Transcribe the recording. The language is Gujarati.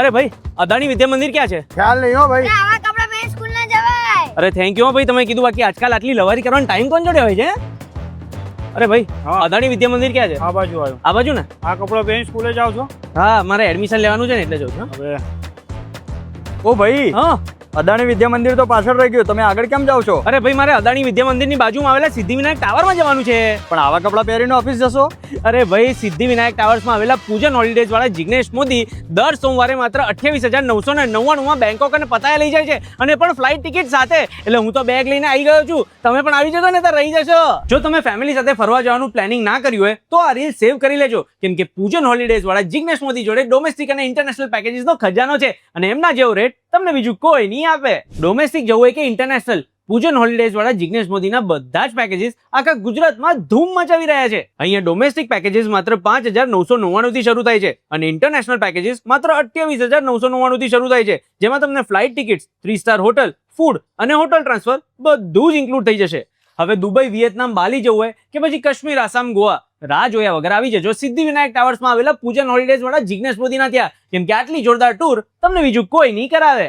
અરે ભાઈ અદાણી વિદ્યા મંદિર ક્યાં છે? ખ્યાલ નહીં હો ભાઈ. આવા કપડા પહેરી સ્કૂલ ના જવાય. અરે થેન્ક યુ ભાઈ, તમે કીધું. બાકી આજકાલ આટલી લવારી કરવાનો ટાઈમ કોણ જોડે હોય છે? અરે ભાઈ હા. અદાણી વિદ્યા મંદિર ક્યાં છે? આ બાજુ આવ્યો. આ બાજુ ને? આ કપડો પહેરી સ્કૂલે જાવ છો? હા, મારે એડમિશન લેવાનું છે ને એટલે જઉં છું. હવે ઓ ભાઈ, હા અદાણી વિદ્યા મંદિર તો પાછળ રહી ગયું, તમે આગળ કેમ જાવ છો? અરે ભાઈ, મારે અદાણી વિદ્યા મંદિરની બાજુમાં આવેલા સિદ્ધિવિનાયક ટાવરમાં જવાનું છે. પણ આવા કપડાં પહેરીને ઓફિસ જશો? અરે ભાઈ, સિદ્ધિવિનાયક ટાવર્સમાં આવેલા પૂજન હોલિડેઝ વાળા જિગ્નેશ મોદી દર સોમવારે માત્ર 28,999 માં બેંકોક અને પતાયા લઈ જાય છે, અને પણ ફ્લાઇટ ટિકિટ સાથે. એટલે હું તો બેગ લઈને આવી ગયો છું. તમે પણ આવી જશો ને તો રહી જશો. જો તમે ફેમિલી સાથે ફરવા જવાનું પ્લાનિંગ ના કર્યું હોય તો આ રીલ સેવ કરી લેજો, કેમ કે પૂજન હોલિડેઝ વાળા જિગ્નેશ મોદી જોડે ડોમેસ્ટિક અને ઇન્ટરનેશનલ પેકેજીસનો ખજાનો છે, અને એમના જેવો રેટ તમને બીજું કોઈ નહીં આપે. ડોમેસ્ટિક જવું હોય કે ઇન્ટરનેશનલ, પૂજન હોલિડેઝ વાળા જિગ્નેશ મોદીના બધા જ પેકેજીસ આખા ગુજરાતમાં ધૂમ મચાવી રહ્યા છે. અહીંયા ડોમેસ્ટિક પેકેજીસ માત્ર 5,999 થી શરૂ થાય છે, અને ઇન્ટરનેશનલ પેકેજીસ માત્ર 28,999 થી શરૂ થાય છે, જેમાં તમને flight tickets, 3 star hotel, food અને હોટલ ટ્રાન્સફર બધું જ ઇન્ક્લુડ થઈ જશે. હવે દુબઈ, વિયેતનામ, બાલી જવું હોય કે પછી કાશ્મીર, આસામ, ગોવા, રાહ જોયા વગર આવી જજો સિદ્ધિવિનાયક ટાવર્સમાં આવેલા પૂજન હોલિડેઝ વાળા જિગ્નેશ મોદીના ત્યાં, કેમ કે આટલી જોરદાર ટૂર તમને બીજું કોઈ નહીં કરાવે.